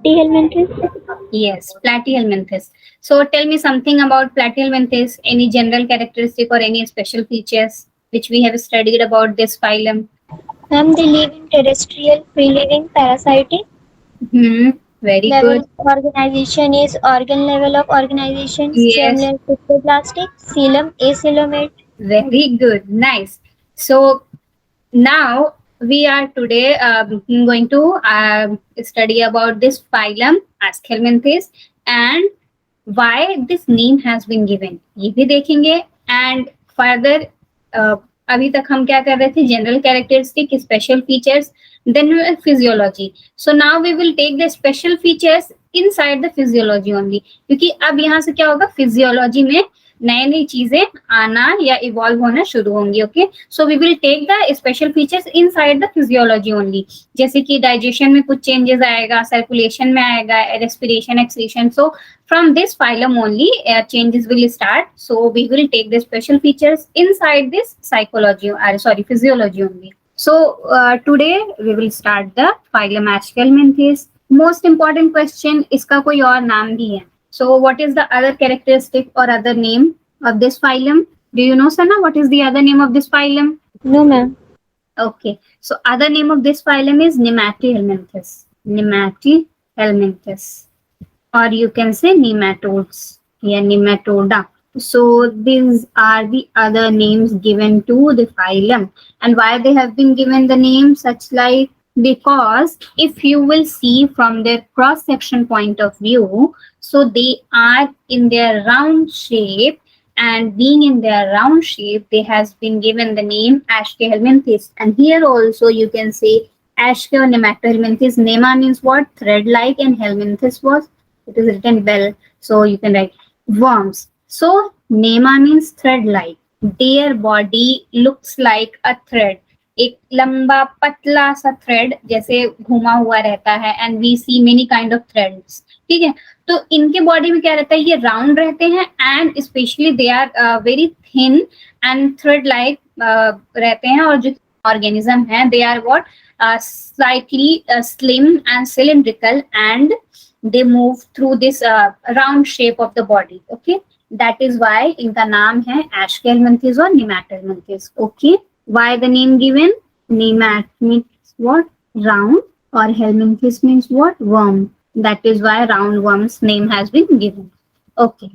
Platyhelminthes. Yes, platyhelminthes. So tell me something about platyhelminthes. Any general characteristic or any special features which we have studied about this phylum? Ma'am, they live in terrestrial, free-living, parasitic. Hmm. Very Level good. of organization is organ level of organization, Yes. stem plastic, coelom, acoelomate. Very good. Nice. So now we are today going to study about this phylum Aschelminthes and why this name has been given, ये भी देखेंगे. And further अभी तक हम क्या कर रहे थे, general characteristic, special features, then physiology. So now we will take the special features inside the physiology only, क्योंकि अब यहाँ से क्या होगा, फिजियोलॉजी में नई नई चीजें आना या इवॉल्व होना शुरू होंगी. Okay, so we will take the special features inside the physiology only, जैसे कि डाइजेशन में कुछ चेंजेस आएगा, सर्कुलेशन में आएगा, respiration, excretion. So from this phylum only changes will start. So we will take the special features inside this psychology, sorry, physiology only. So today we will start the phylum Aschelminthes. Most important question, इसका कोई और नाम भी है. So what is the other characteristic or other name of this phylum? Do you know, Sana, what is the other name of this phylum? No, ma'am. Okay, so other name of this phylum is Nematohelminthes. Nematohelminthes, or you can say nematodes, yeah, nematoda. So these are the other names given to the phylum. And why they have been given the name such like, because if you will see from their cross section point of view, so they are in their round shape, and being in their round shape, they has been given the name Aschelminthes. And here also you can say Aschel Nematohelminthes. Nema means what? Thread like, and helminthes was, it is written bell, so you can write worms. So nema means thread like. Their body looks like a thread, एक लंबा पतला सा thread जैसे घुमा हुआ रहता है. And we see many kind of threads. ठीक है, तो इनके बॉडी में क्या रहता है, ये राउंड रहते हैं, and specially they are very thin and thread like रहते हैं. और जो ऑर्गेनिज्म है, they are what, slightly slim and cylindrical, and they move through this round shape of the body. Okay, that is why इनका नाम है Aschelminthes or Nematohelminthes. Okay, why the name given? Nemat means what? Round, or helminthes means what? Worm. That is why round worms name has been given. Okay,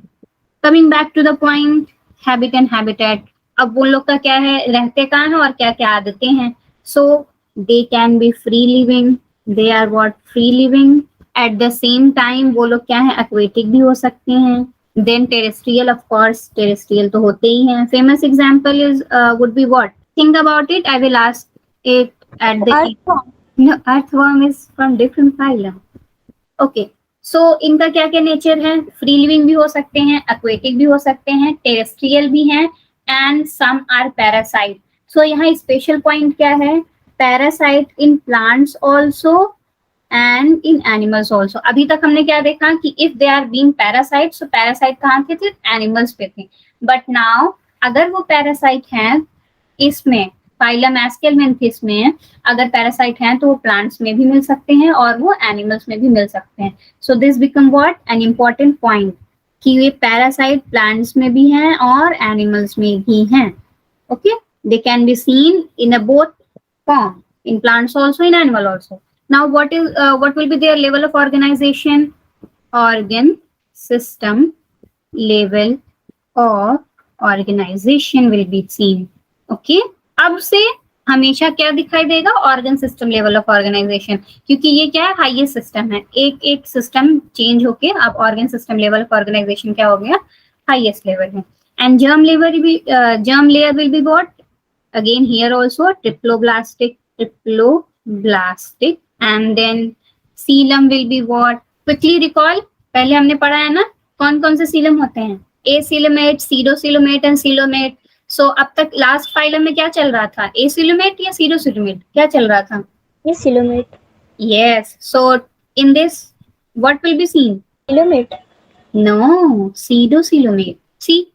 coming back to the point, habit and habitat. अब वो लोग का क्या है, रहते कहाँ हैं और क्या क्या आदतें हैं. So they can be free living. They are what? Free living. At the same time वो लोग क्या है, aquatic भी हो सकते हैं. Then terrestrial, of course, terrestrial तो होते ही हैं. Famous example is would be what? Think about it. I will ask it at the Earthworm. No, earthworm is from different phylum. Okay, so इनका क्या क्या नेचर है, फ्री लिविंग भी हो सकते हैं, एक्वेटिक भी हो सकते हैं, टेरेस्ट्रियल भी हैं, and some are parasite. So यहाँ स्पेशल पॉइंट क्या है, parasite in plants also and in animals also. अभी तक हमने क्या देखा कि if they are being parasite, so parasite कहाँ थे, एनिमल्स पे थे. बट नाउ अगर वो पैरासाइट हैं इसमें, फाइलम एस्केलमेंथिस में अगर पैरासाइट हैं, तो वो प्लांट्स में भी मिल सकते हैं और वो एनिमल्स में भी मिल सकते हैं. So this become what, an important point, कि ये पैरासाइट प्लांट्स में भी हैं और एनिमल्स में भी हैं. Okay, they can be seen in a both form, in plants also, in animal also. Now what will be their level of organization? Organ system level of organization will be seen. Okay, अब से हमेशा क्या दिखाई देगा, organ system level of organization, क्योंकि ये क्या है, हाईएस्ट सिस्टम है. एक एक सिस्टम चेंज होके अब organ system level of organization क्या हो गया, हाईएस्ट लेवल है. And germ layer will be what, again here also triploblastic, and then coelom will be what? Quickly recall, पहले हमने पढ़ा है ना कौन कौन से सीलम होते हैं, acoelomate, pseudocoelomate and coelomate. So अब तक लास्ट फाइलम में क्या चल रहा था, acoelomate या pseudocoelomate, क्या चल रहा था? Yes, coelomate. Yes, so in this what will be seen? Coelomate. No, pseudocoelomate. See,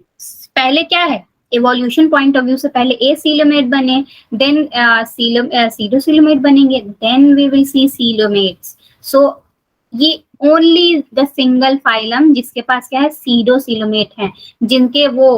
पहले क्या है, इवोल्यूशन पॉइंट ऑफ व्यू से पहले acoelomate बने, देन pseudocoelomate बनेंगे, then we will see coelomates. So ये ओनली द सिंगल फाइलम जिसके पास क्या है, सीडोसिलोमेट है, जिनके वो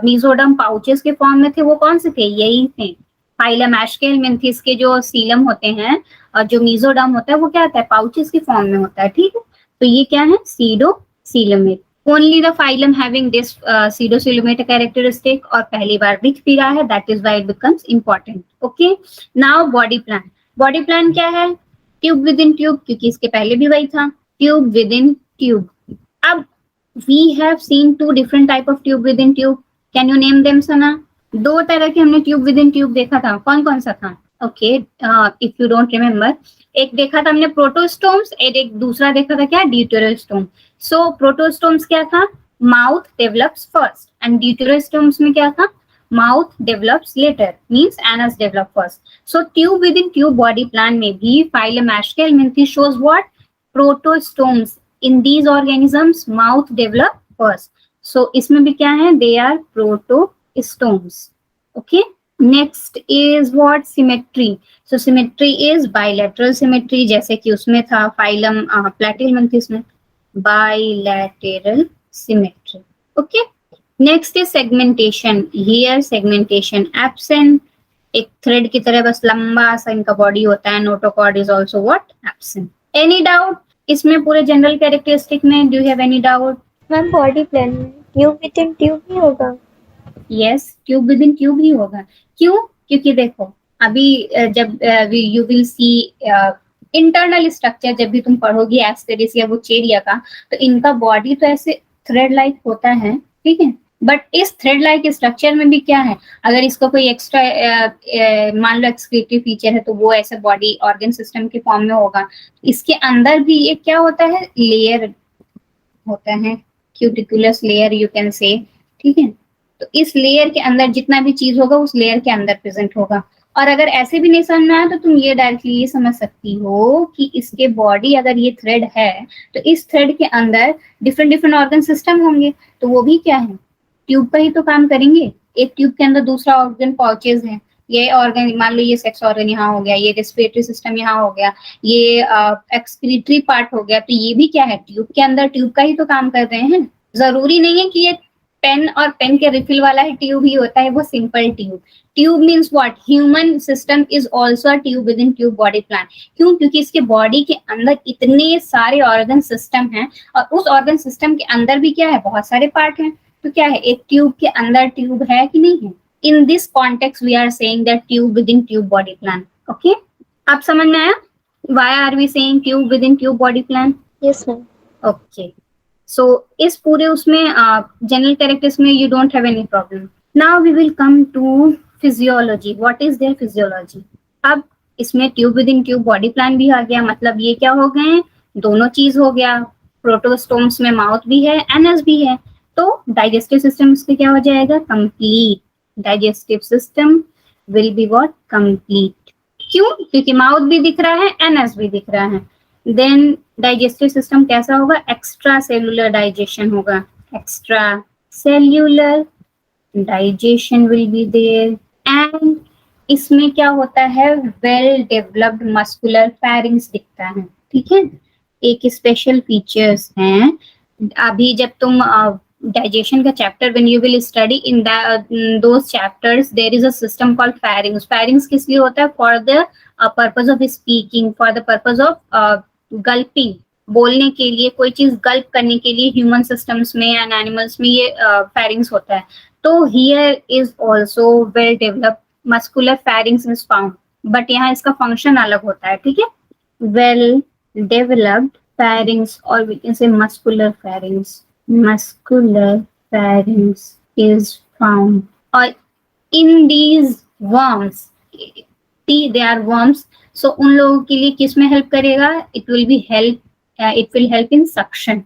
मीजोडम पाउचेस के फॉर्म में थे, वो कौन से थे, यही थे। फाइलम एस्केलमिंथिस के जो सीलम होते हैं और जो मीजोडम होता है वो क्या होता है, पाउचेस के फॉर्म में होता है, ठीक है। तो ये क्या है, सीडोसिलोमेट। Only the phylum having this सीडोसिलोमेट characteristic, और पहली बार दिख भी रहा है, that is why it becomes important. Okay, now body plan. Body plan क्या है, ट्यूब विद इन ट्यूब, क्योंकि इसके पहले भी वही था, ट्यूब विद इन ट्यूब। अब we have seen two different type of tube within tube, can you name them Sana? दो तरह के हमने ट्यूब विद इन ट्यूब देखा था, कौन कौन सा था? Okay, if you don't remember, एक देखा था हमने प्रोटोस्टोम्स, एक दूसरा देखा था क्या, ड्यूटेरोस्टोम। सो प्रोटोस्टोम्स क्या था, mouth develops first, and deuterostomes में क्या था, mouth develops later, means anus develop first. So tube within tube body plan में भी phylum Aschelminthis shows what, protostomes. In these organisms mouth develop first. So इसमें भी क्या है, they are protostomes. Okay, next is what, symmetry. So symmetry is bilateral symmetry, जैसे कि उसमें था phylum Platyhelminthes में bilateral symmetry. Okay, next is segmentation. Here segmentation absent, एक थ्रेड की तरह बस लंबा सा इनका बॉडी होता है। Notochord is also what, absent. Any doubt इसमें पूरे जनरल कैरेक्टरिस्टिक में, do you have any doubt? Ma'am body plan में ट्यूब विद इन ट्यूब ही होगा। Yes, tube within tube ही होगा। क्यों? क्योंकि देखो अभी जब you will see internal structure, जब भी तुम पढ़ोगी एस्टेरिस या वुचेरिया का, तो इनका बॉडी तो ऐसे थ्रेड लाइक होता है, ठीक है। बट इस थ्रेड लाइक स्ट्रक्चर में भी क्या है, अगर इसका कोई एक्स्ट्रा मान लो एक्सक्रीटरी फीचर है, तो वो ऐसे बॉडी ऑर्गन सिस्टम के फॉर्म में होगा। इसके अंदर भी ये क्या होता है, लेयर होता है, क्यूटिकुलस लेयर यू कैन से, ठीक है। तो इस लेयर के अंदर जितना भी चीज होगा उस लेयर के अंदर प्रेजेंट होगा। और अगर ऐसे भी नहीं समझ में आया तो तुम ये डायरेक्टली ये समझ सकती हो कि इसके बॉडी अगर ये थ्रेड है तो इस थ्रेड के अंदर डिफरेंट डिफरेंट ऑर्गन सिस्टम होंगे, तो वो भी क्या है, ट्यूब का ही तो काम करेंगे। एक ट्यूब के अंदर दूसरा ऑर्गन पाउचेज है, ये ऑर्गन मान लो ये सेक्स ऑर्गन यहाँ हो गया, ये रेस्पिरेटरी सिस्टम यहाँ हो गया, ये एक्सक्रीटरी पार्ट हो गया, तो ये भी क्या है, ट्यूब के अंदर ट्यूब का ही तो काम कर रहे हैं। जरूरी नहीं है कि ये पेन और पेन के रिफिल वाला ही ट्यूब ही होता है, वो simple tube. Tube means what, human system is also a tube within tube body plan. क्यों? क्योंकि इसके बॉडी के अंदर इतने सारे ऑर्गन सिस्टम हैं, और उस ऑर्गन सिस्टम के अंदर भी क्या है, बहुत सारे पार्ट हैं। तो क्या है, एक ट्यूब के अंदर ट्यूब है कि नहीं है। In this context we are saying that tube within tube body plan. Okay, आप समझ में आया why are we saying tube within tube body plan? Yes ma'am. Okay, so इस पूरे उसमें जनरल कैरेक्टर्स में you don't have any problem. Now we will come to physiology, what is their physiology. अब इसमें tube within tube body plan भी आ गया, मतलब ये क्या हो गए, दोनों चीज हो गया। प्रोटोस्टोम्स में माउथ भी है, एनस भी है, तो डाइजेस्टिव सिस्टम इसके क्या हो जाएगा, complete. Digestive system will be what, complete. क्यों? क्योंकि माउथ भी दिख रहा है, एनस भी दिख रहा है। देन डाइजेस्टिव सिस्टम कैसा होगा, एक्स्ट्रा सेलुलर डाइजेशन होगा, extra cellular digestion will be there. And इसमें क्या होता है, वेल डेवलप्ड मस्कुलर फेरिंग्स दिखता है, ठीक है। एक स्पेशल फीचर्स हैं, अभी जब तुम digestion का chapter, when you will study in those chapters, there is a system called pharynx. Pharynx किस लिए होता है, for the purpose of speaking, for the purpose of gulping, बोलने के लिए, कोई चीज गल्प करने के लिए ह्यूमन सिस्टम्स में एंड एनिमल्स में ये pharynx होता है। तो here is also well developed muscular pharynx is found, but यहाँ इसका फंक्शन अलग होता है, ठीक है। well developed pharynx, or we can say muscular pharynx, muscular pharynx is found, or in these worms, they are worms, so उन लोगों के लिए किस में हेल्प करेगा, it will help in suction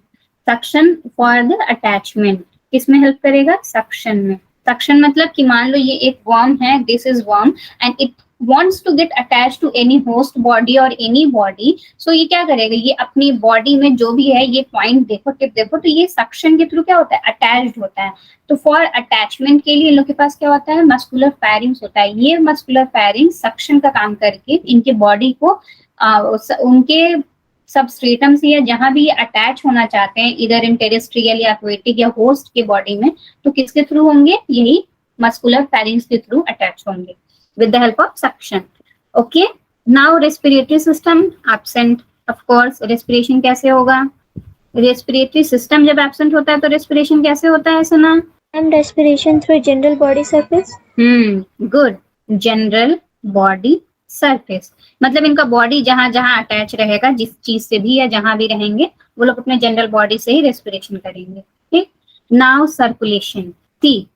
for the attachment। किस में हेल्प करेगा, सक्शन में। सक्शन मतलब कि मान लो ये एक वर्म है, this is worm, and it wants to get attached to any host body or any body, so ये क्या करेगा, ये अपनी बॉडी में जो भी है, ये पॉइंट देखो, टिप देखो, तो ये सक्शन के थ्रू क्या होता है, अटैच्ड होता है। तो फॉर अटैचमेंट के लिए इन लोग के पास क्या होता है, मस्कुलर फेरिंग्स होता है। ये मस्कुलर फेरिंग्स सक्शन का काम करके इनके बॉडी को उनके सबस्ट्रेटम से या जहां भी ये अटैच होना चाहते हैं, इधर इन टेरेस्ट्रियल या एक्वेटिक या होस्ट के बॉडी में, तो किसके थ्रू होंगे? यही मस्कुलर फेरिंग्स के थ्रू अटैच होंगे with the help of suction. Okay, now respiratory system absent. Of course respiration कैसे होगा? रेस्पिरेटरी सिस्टम जब एब्सेंट होता है तो रेस्पिरेशन कैसे होता है सना? And respiration through general body surface. Good, general body surface, मतलब इनका बॉडी जहां जहां अटैच रहेगा, जिस चीज से भी या जहां भी रहेंगे, वो लोग अपने जनरल बॉडी से ही रेस्पिरेशन करेंगे। ठीक, नाउ सर्कुलेशन। ठीक,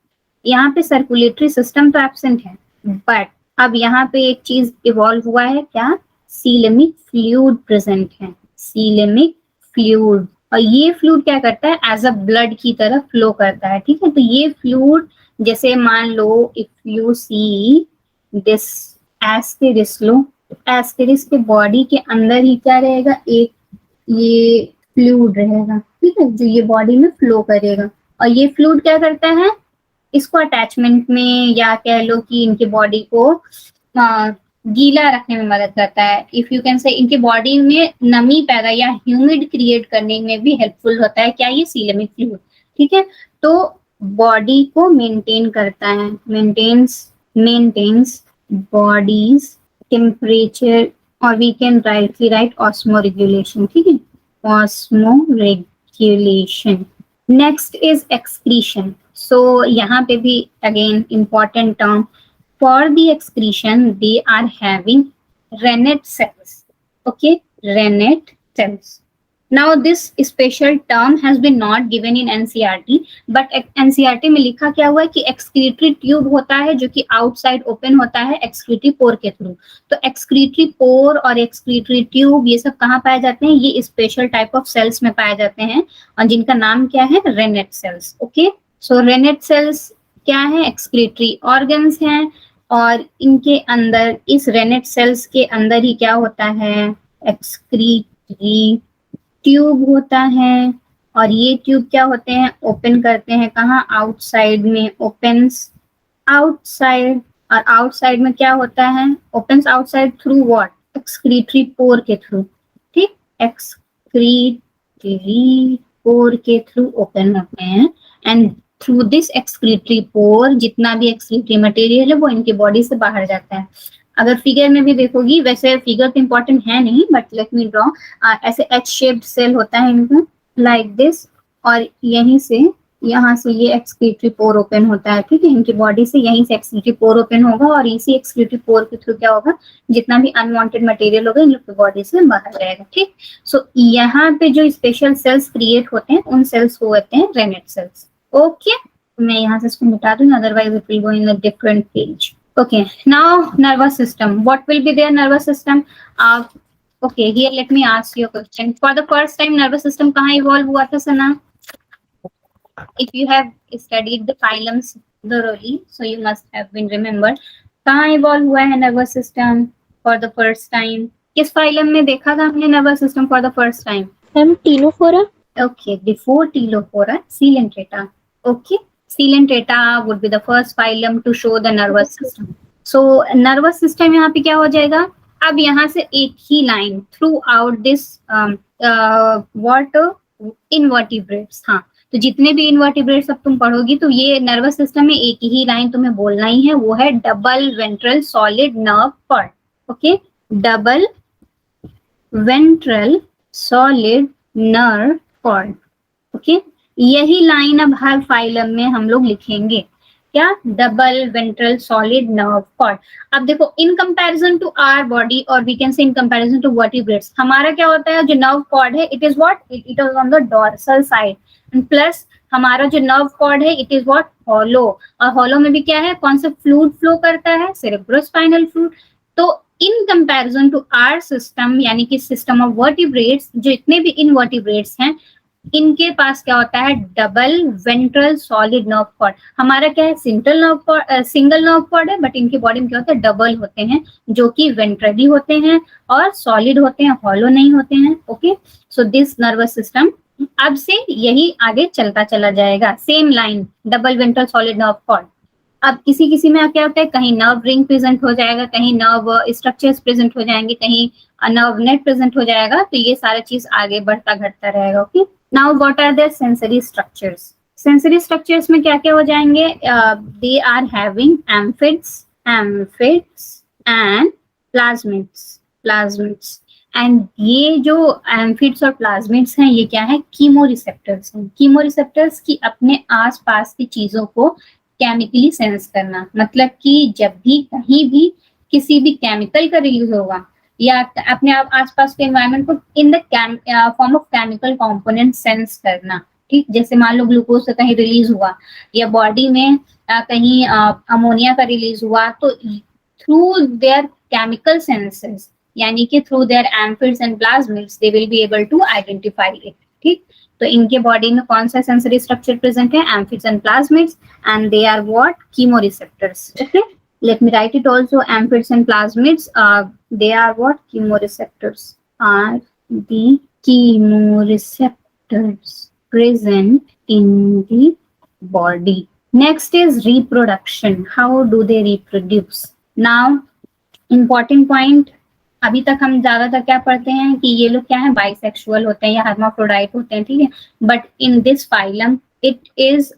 यहाँ पे सर्कुलेटरी सिस्टम तो एब्सेंट है, बट अब यहाँ पे एक चीज इवॉल्व हुआ है, क्या? सीलेमिक फ्लूइड प्रेजेंट है, सीलेमिक फ्लूइड। और ये फ्लूइड क्या करता है? एज अ ब्लड की तरह फ्लो करता है। ठीक है, तो ये फ्लूइड, जैसे मान लो इफ यू सी दिस एस्टेरिस, लो एस्टेरिस के बॉडी के अंदर ही क्या रहेगा? एक ये फ्लूइड रहेगा, ठीक है, जो ये बॉडी में फ्लो करेगा। और ये फ्लूइड क्या करता है? इसको अटैचमेंट में, या कह लो कि इनके बॉडी को गीला रखने में मदद करता है। इफ यू कैन से इनके बॉडी में नमी पैदा या ह्यूमिड क्रिएट करने में भी हेल्पफुल होता है। क्या? ये सीलेमिक फ्लूइड। ठीक है, तो बॉडी को मेंटेन करता है, मेंटेन्स बॉडीज टेम्परेचर, और we can rightly write osmoregulation. ठीक है, osmoregulation. Next is excretion. So यहाँ पे भी again important term, for the excretion they are having rennet cells. Okay, rennet cells. Now this special term has been not given in NCERT, but NCERT में लिखा क्या हुआ है कि excretory tube होता है जो कि outside open होता है excretory pore के थ्रू। तो excretory pore और excretory tube ये सब कहाँ पाए जाते हैं? ये special type of cells में पाए जाते हैं, और जिनका नाम क्या है? rennet cells. Okay, so rennet cells क्या है? एक्सक्रीटरी ऑर्गन्स हैं, और इनके अंदर, इस रेनेट सेल्स के अंदर ही क्या होता है? एक्सक्रीटरी ट्यूब होता है, और ये ट्यूब क्या होते हैं? ओपन करते हैं कहाँ? आउटसाइड में, ओपन्स आउटसाइड। और आउटसाइड में क्या होता है? Opens outside through what? Excretory पोर के थ्रू। ठीक, एक्सक्रीटरी पोर के थ्रू ओपन होते हैं, एंड थ्रू दिस एक्सक्रीटरी पोर जितना भी एक्सक्रीटरी मटेरियल है वो इनके बॉडी से बाहर जाता है। अगर फिगर में भी देखोगी, वैसे फिगर तो इंपॉर्टेंट है नहीं, बट लेट मी ड्रॉ, ऐसे एच शेप्ड सेल होता है इनका, लाइक दिस, और यहीं से, यहाँ से ये एक्सक्रीटरी पोर ओपन होता है। ठीक है, इनकी बॉडी से यहीं से एक्सक्रीटरी पोर ओपन होगा, और इसी एक्सक्रीटरी पोर के थ्रू क्या होगा? जितना भी अनवांटेड मटेरियल होगा इन लोग की बॉडी से बाहर जाएगा। ठीक, सो यहाँ पे जो स्पेशल सेल्स क्रिएट होते हैं उन सेल्स को कहते हैं रेनेट सेल्स। ओके, मैं यहाँ से इसको मिटा दूंगी, otherwise it will go in a different page. Okay, now nervous system, what will be their nervous system? Okay, here let me ask you a question. For the first time nervous system कहाँ evolve हुआ था Sana? If you have studied the phylums thoroughly, so you must have been remembered, कहाँ evolve हुआ है nervous system for the first time? किस phylum में देखा था हमने nervous system for the first time? Ctenophora. Okay, before Telophora, Coelenterata. Okay, Coelenterata would be the first phylum to show the nervous system. So nervous system यहाँ पे क्या हो जाएगा? अब यहाँ से एक ही line throughout this what invertebrates. हाँ, तो जितने भी इनवर्टिब्रेट्स अब तुम पढ़ोगी तो ये नर्वस सिस्टम में एक ही लाइन तुम्हें बोलना ही है, वो है double ventral solid nerve cord. Okay, double ventral solid nerve cord. Okay, यही लाइन अब हर फाइलम में हम लोग लिखेंगे, क्या? Double ventral solid nerve cord. अब देखो, in comparison to our body, और we can say in comparison to vertebrates, हमारा क्या होता है? जो नर्व कॉर्ड है it is what? It is on the dorsal side, and plus हमारा जो नर्व कॉर्ड है इट इज व्हाट? हॉलो। और हॉलो में भी क्या है? कौन सा फ्लूइड फ्लो करता है? Cerebrospinal fluid. तो in comparison to our system, यानी कि सिस्टम ऑफ वर्टिब्रेट्स, जो इतने भी इनवर्टिब्रेट्स हैं इनके पास क्या होता है? Double ventral solid nerve cord. हमारा क्या है? सिंगल नर्व कॉर्ड है, बट इनकी बॉडी में क्या होता है? डबल होते हैं, जो कि वेंट्रली होते हैं और सॉलिड होते हैं, हॉलो नहीं होते हैं। Okay, so this nervous system अब से यही आगे चलता चला जाएगा, same line, double ventral solid nerve cord. अब किसी किसी में क्या होता है, कहीं नर्व रिंग प्रेजेंट हो जाएगा, कहीं नर्व स्ट्रक्चर्स प्रेजेंट हो जाएंगे, कहीं नर्व नेट प्रेजेंट हो जाएगा, तो ये सारा चीज आगे बढ़ता घटता रहेगा. Okay, now what are their sensory structures. Sensory structures में क्या क्या हो जाएंगे, they are having amphids and plasmids. And ये जो एम्फिड्स और प्लाज्मिड्स हैं, ये क्या है, कीमोरिसेप्टर्स हैं. कीमोरिसेप्टर्स की अपने आसपास की चीजों को केमिकली सेंस करना, मतलब कि जब भी कहीं भी किसी भी केमिकल का रिलीज होगा या अपने आप आसपास के एनवायरनमेंट को in the form of chemical component sense करना. ठीक, जैसे मान लो ग्लूकोज से कहीं रिलीज हुआ या बॉडी में कहीं अमोनिया का रिलीज हुआ, तो थ्रू देयर केमिकल सेंसेस, यानी कि through their amphids and plasmids, they will be able to identify it. ठीक, तो इनके बॉडी में कौन सा सेंसरी स्ट्रक्चर प्रेजेंट है, amphids and plasmids, and they are what, chemoreceptors. Okay, let me write it also. Amphids and plasmids, they are what, chemoreceptors, are the chemoreceptors present in the body. Next is reproduction. How do they reproduce? Now important point, अभी तक हम ज्यादातर क्या पढ़ते हैं कि ये लोग क्या है, बाइसेक्सुअल होते हैं या हर्माफ्रोडाइट होते हैं. ठीक है, but in this phylum it is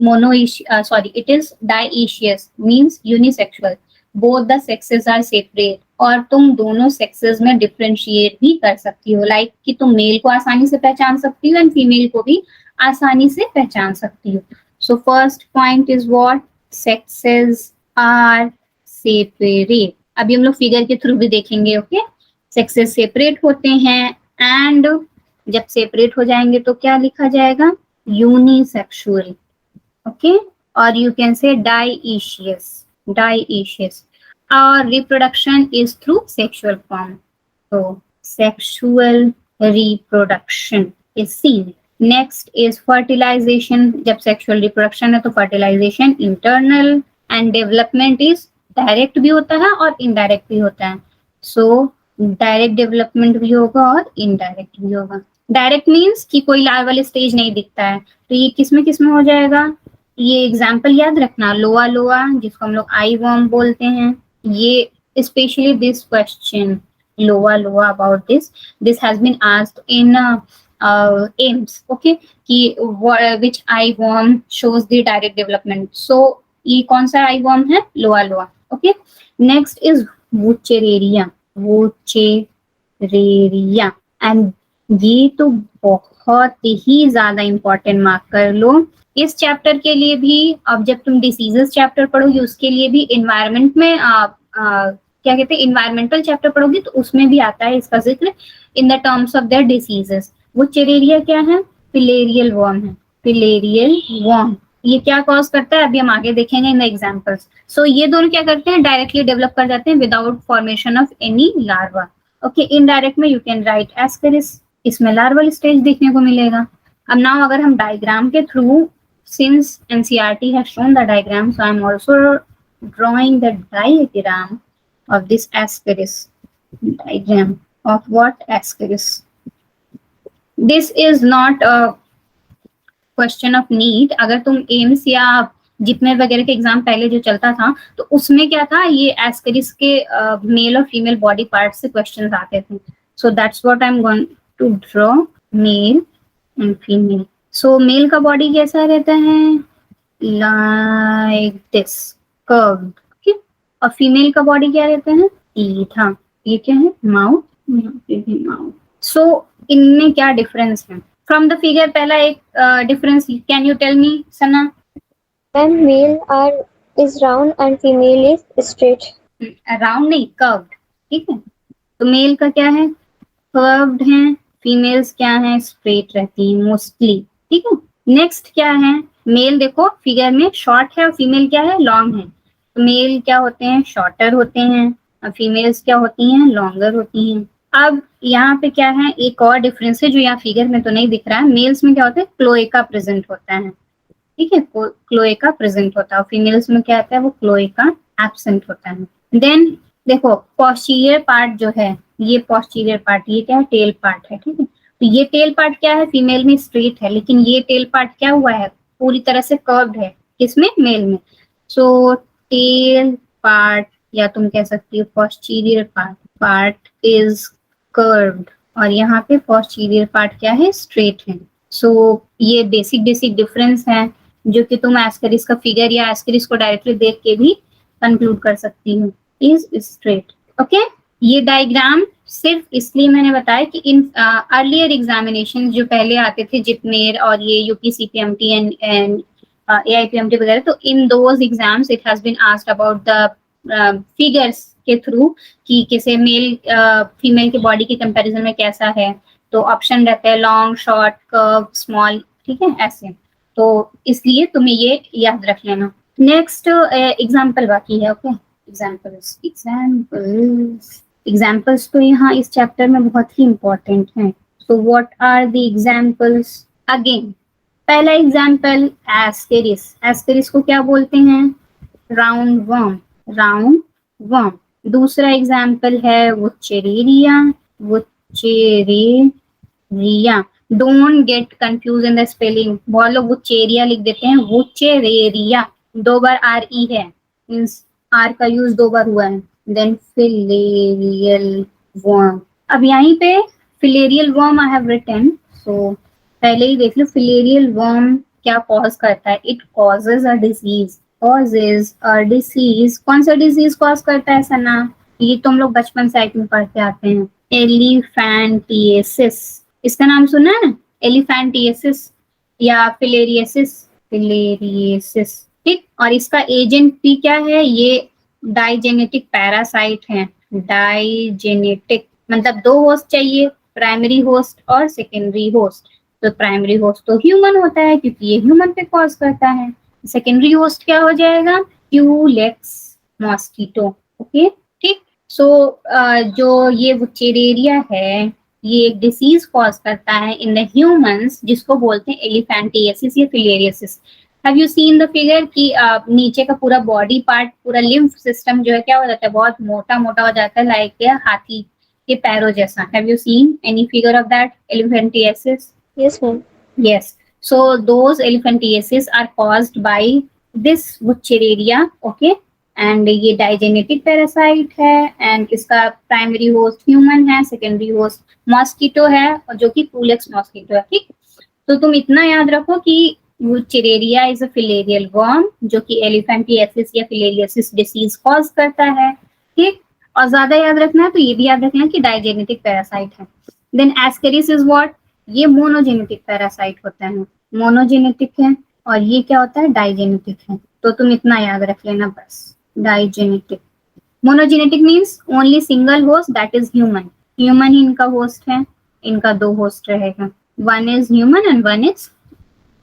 it is dioecious, means unisexual. Both the sexes are separate. और तुम दोनों सेक्सेस में डिफरेंशिएट भी कर सकती हो, लाइक कि तुम मेल को आसानी से पहचान सकती हो एंड फीमेल को भी आसानी से पहचान सकती हो. So first point is what, sexes are separate. अभी हम लोग फिगर के थ्रू भी देखेंगे. ओके, सेक्सेस सेपरेट होते हैं एंड जब सेपरेट हो जाएंगे तो क्या लिखा जाएगा, unisexual. Okay, or you can say dioecious. Or reproduction is through sexual form. So sexual reproduction is seen. Next is fertilization. जब sexual reproduction है तो fertilization internal, and development is direct भी होता है और indirect भी होता है. So direct development भी होगा और indirect भी होगा. डायरेक्ट मीन्स कि कोई लार्वल स्टेज नहीं दिखता है, तो ये किसमें हो जाएगा, ये एग्जाम्पल याद रखना, लोआ जिसको हम लोग आई वर्म बोलते हैं. ये specially this question Loa about this has been asked in AIIMS. Okay, कि which eye worm shows the direct development. So ये कौन सा आई वर्म है, Loa. Okay, next is Wuchereria. And ये तो बहुत ही ज्यादा इंपॉर्टेंट, मार्क कर लो इस चैप्टर के लिए भी. अब जब तुम डिसीजेस चैप्टर पढ़ोगी उसके लिए भी एनवायरनमेंट में क्या कहते हैं, इन्वायरमेंटल चैप्टर पढ़ोगी तो उसमें भी आता है इसका जिक्र in the terms of their diseases. वो चेरेरिया क्या है, फिलेरियल वर्म है. फिलेरियल वर्म ये क्या कॉज करता है, अभी हम आगे देखेंगे इन द एग्जांपल्स. सो ये दोनों क्या करते हैं, डायरेक्टली डेवलप कर जाते हैं without formation of any larva. Okay, indirect में यू कैन राइट एस्केरिस, इसमें लार्वल स्टेज देखने को मिलेगा. अब नाउ अगर हम डायग्राम के through, since NCERT has shown the diagram, so I am also drawing the diagram of this ascaris. Diagram of what, ascaris. This is not a question of need. अगर तुम AIIMS या जिपमेर वगैरह के exam पहले जो चलता था तो उसमें क्या था, ये एस्केरिस के मेल और फीमेल बॉडी पार्ट से क्वेश्चंस आते थे. So that's what I am going to draw, male and female. So male का बॉडी कैसा रहता है, लाइक दिस, कर्व्ड. ओके, और फीमेल का बॉडी क्या रहता है, सीधा. ये क्या है, माउथ. सो इनमें क्या डिफरेंस है, फ्रॉम द फिगर पहला एक difference can you tell me Sana. When male is round and female is straight. Round नहीं, कर्व्ड. ठीक है, तो मेल का क्या है, कर्व्ड है, फीमेल्स क्या है, स्ट्रेट रहती है मोस्टली. ठीक है, नेक्स्ट क्या है, मेल देखो फिगर में शॉर्ट है और फीमेल क्या है, लॉन्ग है. तो मेल क्या होते हैं, शॉर्टर होते हैं, और फीमेल्स क्या होती हैं, लॉन्गर होती हैं. अब यहाँ पे क्या है, एक और डिफरेंस है जो यहाँ फिगर में तो नहीं दिख रहा है. मेल्स में क्या होता है, क्लोएका प्रेजेंट होता है. ठीक है, क्लोएका प्रेजेंट होता है, और फीमेल्स में क्या होता है, वो क्लोएका एब्सेंट होता है. देन देखो पोस्टीरियर पार्ट जो है, ये पोस्टीरियर पार्ट, ये क्या है, टेल पार्ट है. ठीक है, तो ये टेल पार्ट क्या है, फीमेल में स्ट्रेट है, लेकिन ये टेल पार्ट क्या हुआ है, पूरी तरह से कर्व्ड है, किसमें, मेल में. सो टेल पार्ट या तुम कह सकती हो posterior पार्ट इज कर्व्ड और यहाँ पे posterior पार्ट क्या है, स्ट्रेट है. सो ये बेसिक डिफरेंस है जो कि तुम एस्केरिस का फिगर या एस्केरिस को डायरेक्टली देख के भी कंक्लूड कर सकती हो. Is straight. ओके, ये डायग्राम सिर्फ इसलिए मैंने बताया कि इन अर्लियर एग्जामिनेशन जो पहले आते थे जिपमेर और ये यूपीसीपीएमटी एंड AIPMT वगैरह, तो in those exams it has been asked about the figures के थ्रू कि किसे मेल फीमेल के बॉडी के कंपैरिजन में कैसा है. तो ऑप्शन रहते हैं लॉन्ग, शॉर्ट, कर्व, स्मॉल, ठीक है ऐसे. तो इसलिए तुम्हें ये याद रख लेना. नेक्स्ट एग्जाम्पल बाकी है. ओके, एग्जाम्पल्स तो यहाँ इस चैप्टर में बहुत ही इंपॉर्टेंट है. So what are the examples? Again पहला एग्जाम्पल एस्केरिस. एस्केरिस को क्या बोलते हैं? Round worm. Round worm. दूसरा एग्जाम्पल है Wuchereria. Wuchereria. Don't get confuse in the spelling. बहुत लोग वुचेरिया लिख देते हैं, वुचेरेरिया. 2 बार आर ई है, मीन्स आर का यूज 2 बार हुआ है. Then filarial worm. अब यहीं पे filarial worm I have written, so पहले ही देख लो फिलेरियल वर्म क्या कॉज करता है. It causes a disease. Causes a disease. कौन सा डिजीज कॉज करता है सना? ये तुम लोग बचपन साइड में पढ़ते आते हैं. एलिफेंटिएसिस. इसका नाम सुना है ना, एलिफेंटिएसिस या फिलेरियसिस. फिलेरियसिस, ठीक. और इसका एजेंट भी क्या है? ये डाइजेनेटिक पैरासाइट है. डाइजेनेटिक मतलब 2 होस्ट चाहिए, प्राइमरी होस्ट और सेकेंडरी होस्ट. तो प्राइमरी होस्ट तो ह्यूमन होता है क्योंकि ये ह्यूमन पे कॉज करता है. सेकेंडरी होस्ट क्या हो जाएगा? Culex mosquito. ओके, ठीक. सो जो ये वुचेरेरिया है ये एक डिसीज कॉज करता है इन द ह्यूमंस जिसको बोलते हैं एलिफेंटिएसिस या filariasis. Have you seen the figure कि नीचे का पूरा बॉडी पार्ट, पूरा लिम्फ सिस्टम जो है क्या हो जाता है? बहुत मोटा मोटा हो जाता है, लाइक हाथी के पैरों जैसा. Have you seen any figure of that एलिफेंटिएसिस? Yes, ma'am. Yes. So those elephantiasis are caused by this Wuchereria, okay? And ये डाइजेनेटिक पैरासाइट है एंड इसका प्राइमरी होस्ट ह्यूमन है, सेकेंडरी होस्ट मॉस्किटो है और जो कि कूलेक्स मॉस्किटो है, ठीक. तो तुम इतना याद रखो कि वुचेरेरिया इज अ फिलेरियल वर्म जो कि एलिफेंटिएसिस या फिलेरियसिस डिसीज कॉज करता है, ठीक. और ज्यादा याद रखना है तो ये भी याद रखना कि डाइजेनेटिक पैरासाइट है. Then Ascaris is what? ये मोनोजेनेटिक पैरासाइट होता है. मोनोजेनेटिक है और ये क्या होता है? डाइजेनेटिक है. तो तुम इतना याद रख लेना बस. Digenetic. Monogenetic means only single host, that is human. Human ही इनका होस्ट है, इनका 2 होस्ट रहेगा. One is human and one is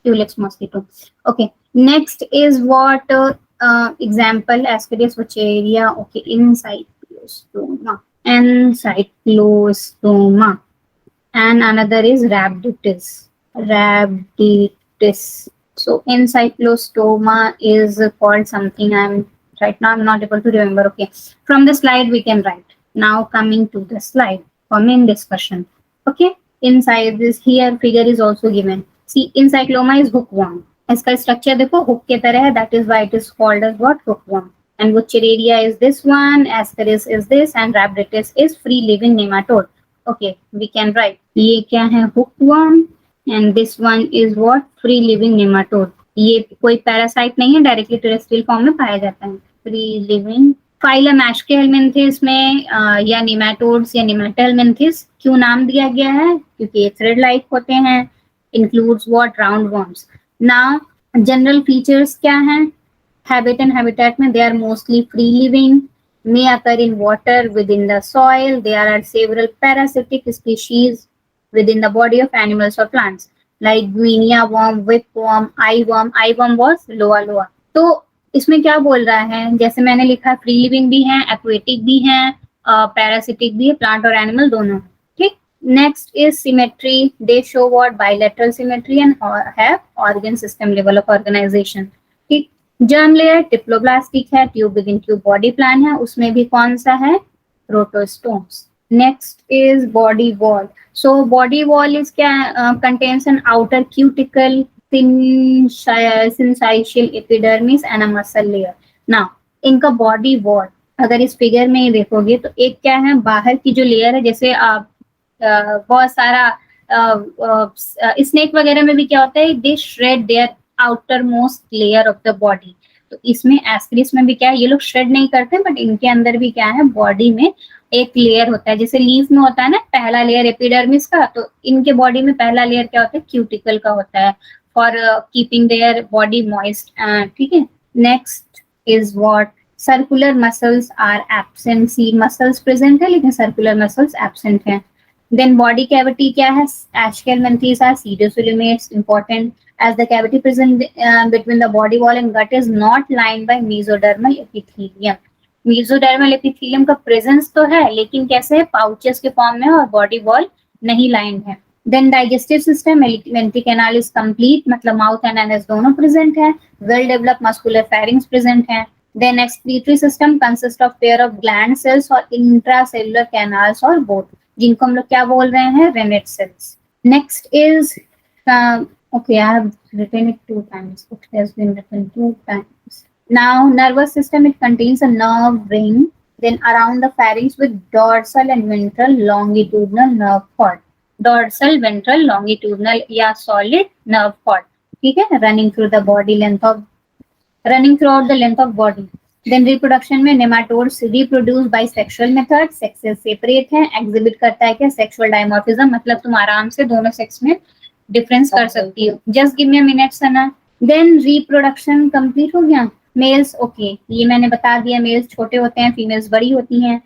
Culex mosquito. Okay, next is what example Ascaris vaccaria. Okay, encyclostoma. Encyclostoma. And another is rhabditis. Rhabditis. So encyclostoma is called something right now I'm not able to remember. Okay, from the slide we can write. Now coming to the slide for main discussion. Okay, inside this here figure is also given. See, encycloma is hookworm. इसका structure देखो hook के तरह है, that is why it is called as what? Hookworm. And Wuchereria is this one, Ascaris is this, and Rhabditis is free living nematode. Okay, we can write. ये क्या है? hookworm. And this one is what? free living nematode. ये कोई parasite नहीं है, directly terrestrial form में पाया जाता है. Free living. फाइलम एस्केलमेंथिस में या निमेटोड्स या निमेटलमेंथिस क्यों नाम दिया गया है? क्योंकि ये थ्रेड लाइक होते हैं. includes what? roundworms. Now general features क्या हैं? Habit and habitat में they are mostly free living, may occur in water within the soil. There are several parasitic species within the body of animals or plants like guinea worm, whipworm, eyeworm. Eyeworm was loa loa. तो इसमें क्या बोल रहा है? जैसे मैंने लिखा free living भी है, एक्वेटिक भी है, पैरासिटिक भी है, प्लांट और एनिमल दोनों. Next is symmetry. They show what? Bilateral symmetry and have organ system level of organization. ठीक. Germ layer diploblastic है, tube within tube body plan है, उसमें भी कौन सा है? Protostomes. Next is body wall. So body wall is क्या? Contains an outer cuticle syncytial epidermis and a muscle layer. Now इनका बॉडी वॉल अगर इस फिगर में ही देखोगे तो एक क्या है, बाहर की जो लेयर है, जैसे आप बहुत सारा स्नेक वगैरह में भी क्या होता है, they shed their outer most layer of the body. तो इसमें एस्क्रिस में भी क्या है, ये लोग श्रेड नहीं करते, बट इनके अंदर भी क्या है, बॉडी में एक लेयर होता है, जैसे लीफ में होता है ना पहला लेयर एपिडर्मिस का, तो इनके बॉडी में पहला लेयर क्या होता है, क्यूटिकल का होता है, for keeping their body moist. ठीक है, next is what, circular muscles are absent, सी मसल्स प्रेजेंट है लेकिन सर्कुलर मसल्स एब्सेंट है। देन बॉडी कैविटी क्या है, aschelminthes are pseudocoelomates, important as the cavity present between the body wall and gut is not lined by mesodermal epithelium. mesodermal epithelium का presence तो है लेकिन कैसे है, पाउचेस के फॉर्म में, और बॉडी वॉल नहीं लाइंड है। Then digestive system, alimentary canal is complete, मतलब माउथ एंड एनस दोनों प्रेजेंट है, well developed muscular pharynx present है। Then excretory system consist of pair of gland cells और intracellular canals और both, जिनको हम लोग क्या बोल रहे हैं, rennet cells. Next is okay, I have written it 2 times. It has been written 2 times. Now, nervous system, it contains a nerve ring, then around the pharynx with dorsal and ventral longitudinal nerve cord. Dorsal, ventral, longitudinal या solid nerve cord. ठीक है, running throughout the length of body. Then reproduction में nematodes reproduce by sexual method, sexes separate है, exhibit करता है क्या, sexual dimorphism, मतलब तुम आराम से दोनों सेक्स में डिफरेंस कर सकती हो। Just give me a minute Sana. Then reproduction complete हो गया, मेल्स ओके, ये मैंने बता दिया, मेल्स छोटे होते हैं, फीमेल्स बड़ी होती हैं।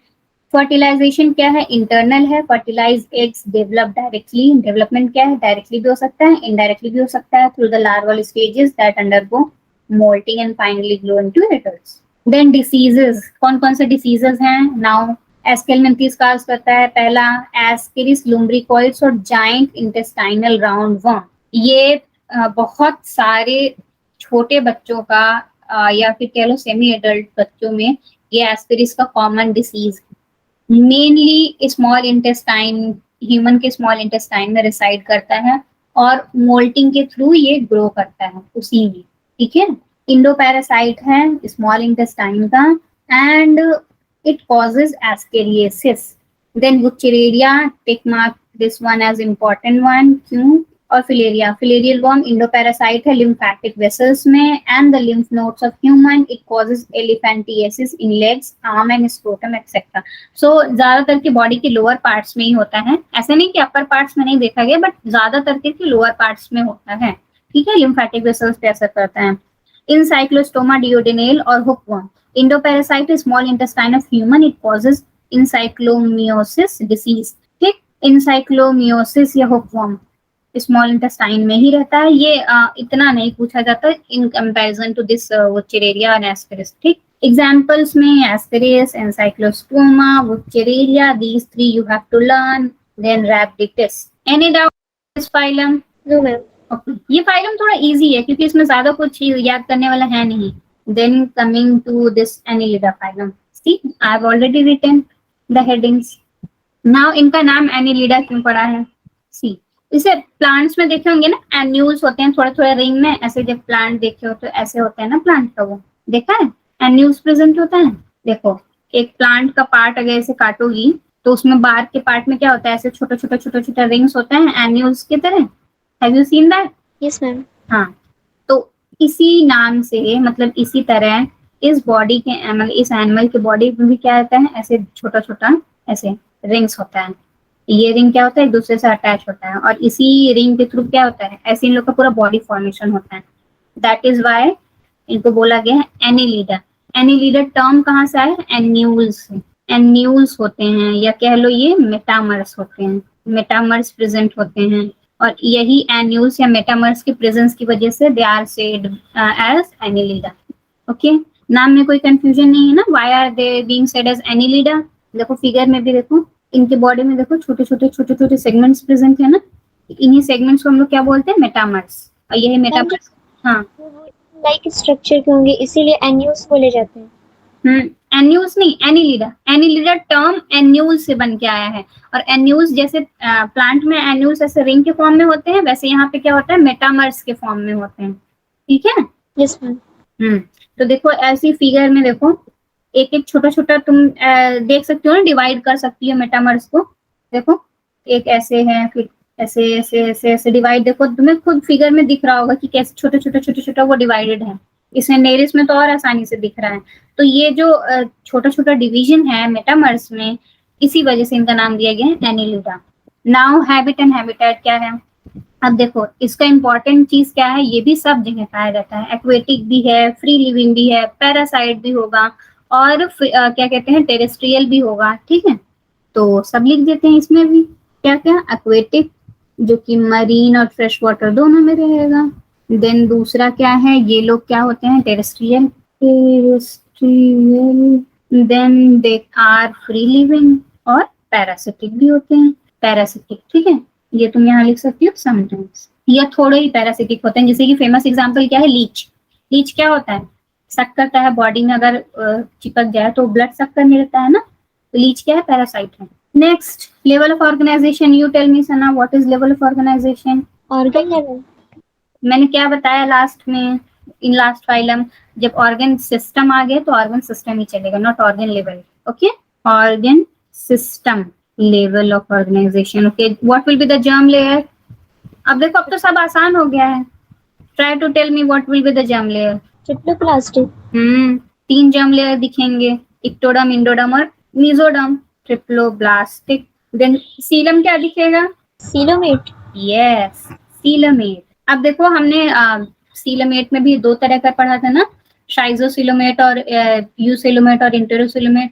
फर्टिलाइजेशन क्या है, इंटरनल है, fertilize eggs develop directly, development क्या है, डायरेक्टली भी हो सकता है, इनडायरेक्टली भी हो सकता है, through the larval stages that undergo moulting and finally grow into adults. Then diseases, कौन कौन से डिसीजेस हैं, नाउ एस्केलमेंथीज काज करता है, पहला एस्केरिस लुम्ब्रिकोइड्स और जाइंट इंटेस्टाइनल राउंड वर्म। ये बहुत सारे छोटे बच्चों का या फिर कह लो सेमी एडल्ट बच्चों में ये एस्केरिस का common disease, mainly small intestine, human के स्मॉल इंटेस्टाइन में रिसाइड करता है और मोल्टिंग के थ्रू ये ग्रो करता है उसी में। ठीक है, इंडोपैरासाइट है स्मॉल इंटेस्टाइन का, and it causes ascariasis. Then Wuchereria, tick mark this one as important one. क्यों, और फिलेरिया, फिलेरियल वर्म इंडोपैरासाइट है lymphatic vessels में, and the lymph nodes of human, it causes elephantiasis in legs, arm and scrotum etc. So ज्यादातर की body के lower parts में ही होता है, ऐसे नहीं कि अपर पार्ट्स में नहीं देखा गया, बट ज्यादातर के लोअर पार्ट्स में होता है। ठीक है, lymphatic vessels पे असर करता है। इन साइक्लोस्टोमा डिओडेनेल और hookworm, endoparasite small intestine of human, it causes ancylostomiasis disease. ठीक, इनसाइक्लोमियोसिस या हुकवर्म स्मॉल इंटेस्टाइन में ही रहता है, ये इतना नहीं पूछा जाता in comparison to this Wuchereria and Ascaris. ठीक, एग्जांपल्स में Ascaris, Ancylostoma, Wuchereria, these 3 you have to learn, then rhabditis. Any doubt this phylum? No ma'am. Okay. ये फाइलम थोड़ा इजी है क्योंकि इसमें ज्यादा कुछ याद करने वाला है नहीं। Then coming to this Annelida phylum. See, I have already written the headings. Now इनका नाम Annelida क्यों पड़ा है? See, इसे प्लांट्स में देखे होंगे ना, एन्यूल्स होते हैं थोड़े थोड़े रिंग में, ऐसे जब प्लांट देखे हो तो ऐसे होते हैं ना प्लांट का, वो देखा है, एन्यूल्स प्रेजेंट होता है। देखो, एक प्लांट का पार्ट अगर ऐसे काटोगी तो उसमें बाहर के पार्ट में क्या होता है, ऐसे छोटे छोटे रिंग्स होते हैं एन्यूल्स की तरह। Have you seen that? Yes ma'am. हाँ, तो इसी नाम से, मतलब इसी तरह इस बॉडी के मतलब इस एनिमल के बॉडी में भी क्या होता है, ऐसे छोटा छोटा ऐसे रिंग्स होता है। ये रिंग क्या होता है, एक दूसरे से अटैच होता है, और इसी रिंग के थ्रू क्या होता है, ऐसे इन लोग का पूरा बॉडी फॉर्मेशन होता है। दैट इज वाई इनको बोला गया है एनिलीडा। एनिलीडा टर्म कहाँ से आया, एन्यूल्स से। एन्यूल्स होते हैं या कह लो ये मेटामर्स होते हैं, मेटामर्स प्रेजेंट होते हैं, और यही एन्यूल्स या मेटामर्स के प्रेजेंस की वजह से they are said as Annelida. Okay, नाम में कोई कंफ्यूजन नहीं है ना, why are they being said as Annelida. देखो फिगर में भी देखो, इनके बॉडी में देखो छोटे छोटे सेगमेंट्स प्रेजेंट है ना, इन्हीं सेगमेंट्स को हम लोग क्या बोलते हैं, मेटामर्स। और यही मेटामर्स, हाँ लाइक स्ट्रक्चर के होंगे इसीलिए एन्यूल्स बोले जाते हैं। एन्यूल्स नहीं, एनिलिडा। एनिलिडा टर्म एन्यूल से बन के आया है, और एन्यूल्स जैसे प्लांट में एन्यूल्स ऐसे रिंग के फॉर्म में होते हैं, वैसे यहाँ पे क्या होता है, मेटामर्स के फॉर्म में होते हैं। ठीक है। Yes ma'am. तो देखो ऐसी फिगर में देखो, एक एक छोटा छोटा तुम देख सकते हो ना, डिवाइड कर सकती है मेटामर्स को। देखो एक ऐसे है, फिर ऐसे ऐसे ऐसे ऐसे डिवाइड, देखो तुम्हें खुद फिगर में दिख रहा होगा कि कैसे छोटे छोटे छोटे छोटा वो डिवाइडेड है। इसमें नेरिस में तो और आसानी से दिख रहा है। तो ये जो छोटा छोटा डिवीजन है मेटामर्स में, इसी वजह से इनका नाम दिया गया है Annelida. Now habit and habitat क्या है। अब देखो इसका इंपॉर्टेंट चीज क्या है, ये भी सब जगह पाया जाता है। एक्वेटिक भी है, फ्री लिविंग भी है, पैरासाइट भी होगा, और क्या कहते हैं, टेरेस्ट्रियल भी होगा। ठीक है, तो सब लिख देते हैं इसमें भी। क्या क्या, एक्वेटिक जो कि मरीन और फ्रेश वाटर दोनों में रहेगा। देन दूसरा क्या है, ये लोग क्या होते हैं, terrestrial. Terrestrial then they are free living, और पैरासिटिक भी होते हैं। पैरासिटिक, ठीक है, ये तुम यहाँ लिख सकती हो समटाइम्स, या थोड़े ही पैरासिटिक होते हैं। जैसे कि फेमस एग्जांपल क्या है, लीच। लीच क्या होता है, सक करता है बॉडी में, अगर चिपक जाए तो ब्लड सक करने लगता है ना, तो लीच क्या है, पैरासाइट है। Next, level of organization. You tell me Sana, what is level of organization. Organ level. मैंने क्या बताया लास्ट में, इन लास्ट फाइलम, जब ऑर्गन सिस्टम आ गए तो ऑर्गन सिस्टम ही चलेगा, not organ level. Okay, organ system level of organization. Okay, what will be the germ layer. अब देखो अब तो सब आसान हो गया है। Try to tell me what will be the germ layer. ट्रिप्लोप्लास्टिक। 3 germ layer दिखेंगे, इक्टोडर्म, इंडोडर्म और मीजोडर्म। ट्रिप्लोब्लास्टिक। देन सीलम क्या दिखेगा, सीलोमेट। Yes, coelomate. अब देखो हमने सीलोमेट में भी 2 तरह का पढ़ा था ना, शाइजोसीलोमेट और यूसीलोमेट और इंटेरोसीलोमेट।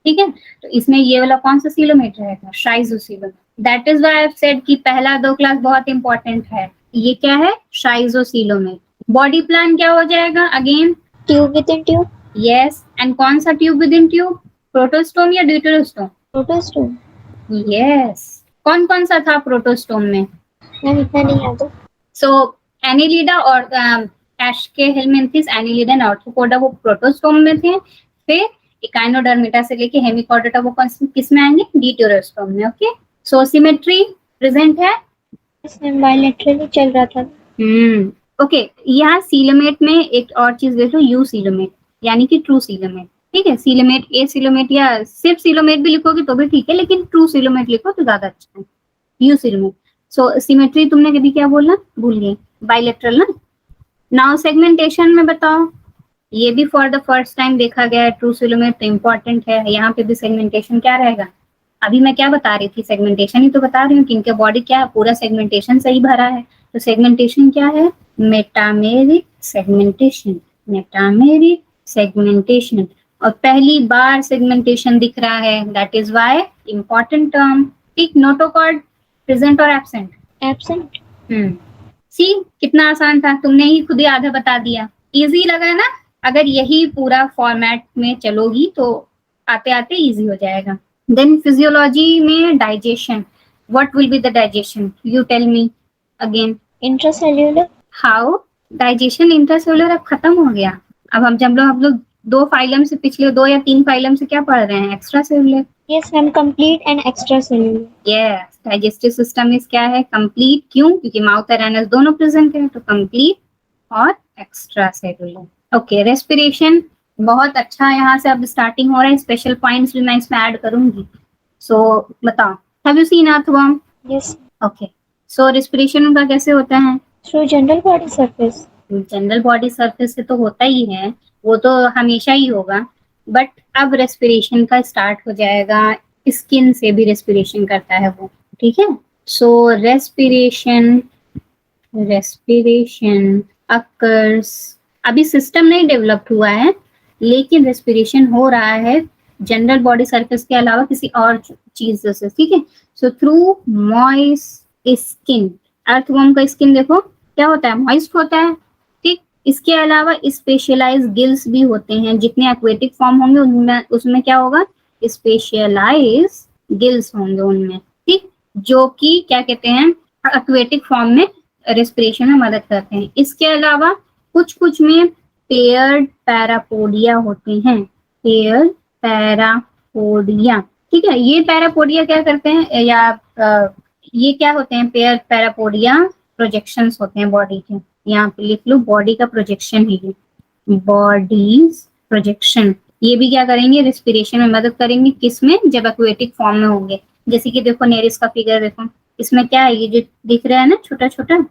ठीक है, तो इसमें ये वाला कौन सा सीलोमेट रहेगा, schizocoelomate. That is why I have said कि पहला 2 क्लास बहुत इंपॉर्टेंट है। ये क्या है, शाइजोसीलोमेट। बॉडी प्लान क्या हो जाएगा, again tube within tube. Yes, and कौन सा tube within tube, protostome या ड्यूटेरोस्टोम। प्रोटोस्टोम। यस, कौन कौन सा था प्रोटोस्टोम में। मैम इतना नहीं याद है। सो एनिलिडा और एस्केहेलमिंथिस, एनिलिडा एंड आर्थ्रोपोडा वो प्रोटोस्टोम में थे। फिर इकाइनोडर्मिटा से लेके हेमिकॉर्डेटा वो किस में आएंगे, डिटोरोस्टोम में। ओके, सो सिमेट्री प्रेजेंट है। मैम बायलैटरली चल रहा था। ओके, यहाँ सीलोमेट में एक और चीज देखो, यू सीलोमेट, यानी कि ट्रू सीलोमेट। ठीक है, सीलोमेट, ए सीलोमेट या सिर्फ सीलोमेट भी लिखोगे तो भी ठीक है, लेकिन ट्रू सीलोमेट लिखो तो ज्यादा अच्छा है, यू सीलोमेट। सो सिमेट्री तुमने कभी क्या बोलना भूल गई, बायलैटरल ना। नाउ सेगमेंटेशन में बताओ, ये भी फॉर द फर्स्ट टाइम देखा गया है ट्रू सीलोमेट, तो इम्पोर्टेंट है। यहाँ पे भी सेगमेंटेशन क्या रहेगा, अभी मैं क्या बता रही थी, सेगमेंटेशन ही तो बता रही हूँ कि इनके बॉडी क्या है, पूरा सेगमेंटेशन सही भरा है। तो सेगमेंटेशन क्या है, मेटामेरिक सेगमेंटेशन, मेटामेरिक सेगमेंटेशन। और पहली बार सेगमेंटेशन दिख रहा है, that is why important term. ठीक, नोटोकॉर्ड प्रेजेंट और एब्सेंट। एब्सेंट। सी कितना आसान था, तुमने ही खुद ही आधा बता दिया, इजी लगा ना। अगर यही पूरा फॉर्मेट में चलोगी तो आते आते इजी हो जाएगा। देन फिजियोलॉजी में digestion, what will be the digestion, you tell me again. Intracellular. How, digestion intracellular अब खत्म हो गया। अब हम लोग 2 फाइलम से, पिछले 2 या 3 फाइलम से क्या पढ़ रहे हैं, extra cellular. Yes ma'am, complete and extra cellular. Yes, digestive system is क्या है, कंप्लीट। क्यों, क्योंकि माउथ और एनस दोनों प्रेजेंट है, तो कंप्लीट और एक्स्ट्रा सेल्युलर। ओके, रेस्पिरेशन बहुत अच्छा, यहाँ से अब स्टार्टिंग हो रहा है, स्पेशल पॉइंट्स भी मैं इसमें ऐड करूंगी। सो बताओ, have you scene earthworm. Yes. Okay, so respiration उनका कैसे होता है, through general body surface. General body surface से तो होता ही है, वो तो हमेशा ही होगा, बट अब रेस्पिरेशन का स्टार्ट हो जाएगा, स्किन से भी रेस्पिरेशन करता है वो। ठीक है, सो रेस्पिरेशन, रेस्पिरेशन अकर्स, अभी सिस्टम नहीं डेवलप्ड हुआ है, लेकिन रेस्पिरेशन हो रहा है जनरल बॉडी सरफेस के अलावा किसी और चीज से। ठीक है, so through moist skin. Earthworm का स्किन देखो क्या होता है, मॉइस्ट होता है। ठीक, इसके अलावा स्पेशलाइज गिल्स भी होते हैं, जितने एक्वेटिक फॉर्म होंगे उनमें उसमें क्या होगा, स्पेशलाइज गिल्स होंगे उनमें। ठीक, जो कि क्या कहते हैं, एक्वेटिक फॉर्म में रेस्पिरेशन में मदद करते हैं। इसके अलावा कुछ कुछ में पेयर्ड पैरापोडिया होते हैं, पेयर्ड पैरापोडिया। ठीक है, ये पैरापोडिया क्या करते हैं, या ये क्या होते हैं, पैरापोडिया प्रोजेक्शंस होते हैं बॉडी के। यहाँ पे लिख लो, बॉडी का प्रोजेक्शन है ये, बॉडीज प्रोजेक्शन। ये भी क्या करेंगे, रेस्पिरेशन में मदद करेंगे, किसमें, जब एक्वेटिक फॉर्म में होंगे। जैसे कि देखो नेरिस का फिगर देखो, इसमें क्या है, ये जो दिख रहा है ना छोटा छोटा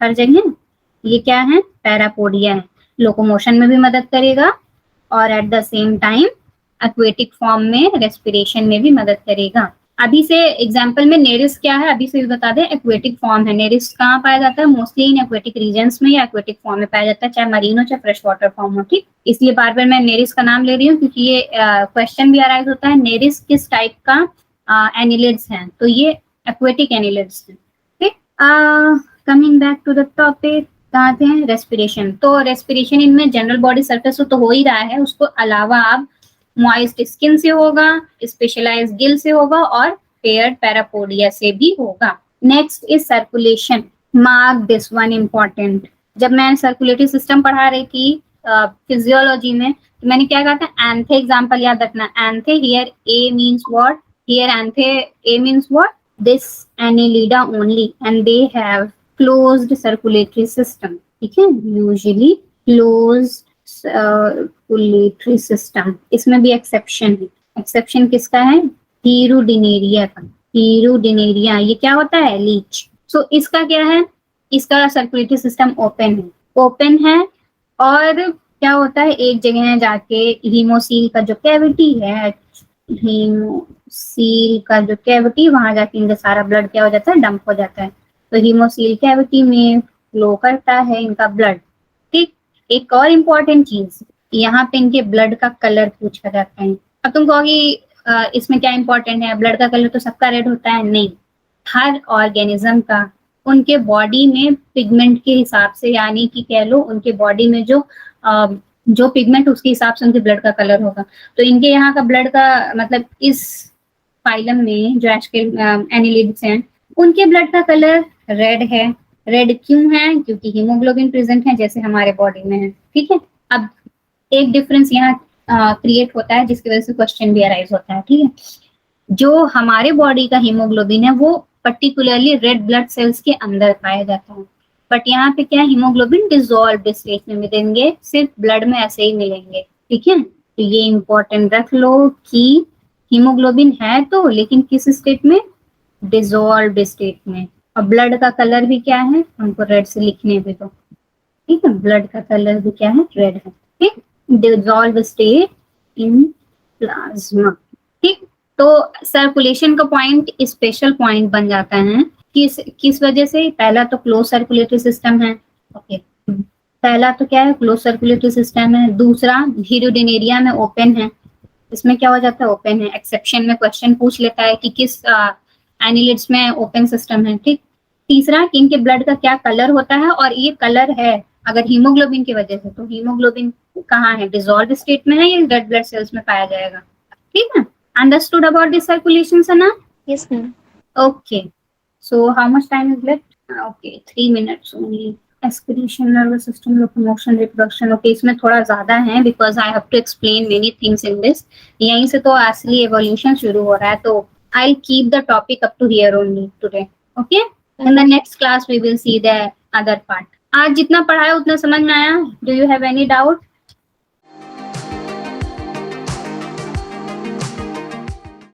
हर जगह, ये क्या है, पैरापोडिया है। लोकोमोशन में भी मदद करेगा और at the same time aquatic form में रेस्पिरेशन में भी मदद करेगा। अभी से एग्जांपल में नेरिस क्या है, अभी से बता दें, एक्वेटिक फॉर्म है। नेरिस कहाँ पाया जाता है, मोस्टली इन एक्वेटिक रीजन्स में या एक्वेटिक फॉर्म में पाया जाता है, चाहे मरीन हो चाहे फ्रेश वाटर फॉर्म हो। ठीक, इसलिए बार बार मैं नेरिस का नाम ले रही हूँ, क्योंकि ये क्वेश्चन भी अराइज होता है, नेरिस किस टाइप का एनिलिड्स हैं, तो ये एक्वेटिक एनिलिड्स हैं। ठीक, coming back to the topic, कहाँ थे, रेस्पिरेशन। तो रेस्पिरेशन इनमें जनरल बॉडी सरफेस तो हो ही रहा है, उसको अलावा आप मॉइस्ट स्किन से होगा, स्पेशलाइज्ड गिल से होगा और पेयर्ड पैरापोडिया से भी होगा। Next is circulation, mark this one important. जब मैं सर्कुलेटरी सिस्टम पढ़ा रही थी फिजियोलॉजी में, तो मैंने क्या कहा था, एंथे एग्जांपल याद रखना, ANTHE here A means what, here ANTHE A means what, this Annelida only and they have closed circulatory system. ठीक है, यूजुअली क्लोज्ड सर्कुलेटरी सिस्टम। इसमें भी एक्सेप्शन है, एक्सेप्शन किसका है, हीरोडिनेरिया का। हीरोडिनेरिया ये क्या होता है, लीच। सो इसका क्या है, इसका सर्कुलेटरी सिस्टम ओपन है, ओपन है। और क्या होता है, एक जगह जाके हीमोसील का जो कैविटी है, हीमोसील का जो कैविटी, वहां जाके इनका सारा ब्लड क्या हो जाता है, डंप हो जाता है। तो हीमोसील कैविटी में फ्लो करता है इनका ब्लड। ठीक, एक और इम्पोर्टेंट चीज, यहाँ पे इनके ब्लड का कलर पूछा जाता है। अब तुम कहोगी इसमें क्या इंपॉर्टेंट है, ब्लड का कलर तो सबका रेड होता है, नहीं, हर ऑर्गेनिज्म का उनके बॉडी में पिगमेंट के हिसाब से, यानी कि कह लो उनके बॉडी में जो पिगमेंट, उसके हिसाब से उनके ब्लड का कलर होगा। तो इनके यहाँ का ब्लड का मतलब, इस फाइलम में जो एनिलिड्स हैं, उनके ब्लड का कलर रेड है। रेड क्यों है, क्योंकि हीमोग्लोबिन प्रेजेंट है जैसे हमारे बॉडी में है। ठीक है, अब एक डिफरेंस यहाँ क्रिएट होता है, जिसकी वजह से क्वेश्चन भी अराइज होता है। ठीक है, जो हमारे बॉडी का हीमोग्लोबिन है वो पर्टिकुलरली रेड ब्लड सेल्स के अंदर पाया जाता है, बट यहाँ पे क्या, हीमोग्लोबिन डिसॉल्व्ड स्टेट में मिलेंगे, सिर्फ ब्लड में ऐसे ही मिलेंगे। ठीक है, तो ये इंपॉर्टेंट रख लो कि हीमोग्लोबिन है तो, लेकिन किस स्टेट में, डिसॉल्व्ड स्टेट में। और ब्लड का कलर भी क्या है, हमको रेड से लिखने भी दो। ठीक है, ब्लड का कलर भी क्या है, रेड है। ठीक, डिसॉल्व स्टेट इन प्लाज्मा। ठीक, तो सर्कुलेशन का पॉइंट स्पेशल पॉइंट बन जाता है, किस वजह से, पहला तो क्लोज सर्कुलेटरी सिस्टम है। ओके, पहला तो क्या है, क्लोज सर्कुलेटरी सिस्टम है। दूसरा, हीरोडिनेरिया में ओपन है, इसमें क्या हो जाता है, ओपन है। एक्सेप्शन में क्वेश्चन पूछ लेता है कि किस एनिलिड्स में ओपन सिस्टम है। ठीक, तीसरा कि इनके ब्लड का क्या कलर होता है, और ये कलर है अगर हीमोग्लोबिन की वजह से, तो हीमोग्लोबिन कहाँ है, डिसॉल्व स्टेट में है या रेड ब्लड सेल्स में पाया जाएगा। ठीक है, understood about this circulation Sana? Yes, ma'am. Okay, so how much time is left? Okay, 3 minutes only. Excretion, nervous system, locomotion, reproduction. Okay, इसमें थोड़ा ज्यादा है because I have to explain many things in this. यहीं से तो असली evolution शुरू हो रहा है, तो I keep the topic up to here only today. Okay, in the next class we will see the other part. आज जितना पढ़ाया उतना समझ में आया? Do you have any doubt?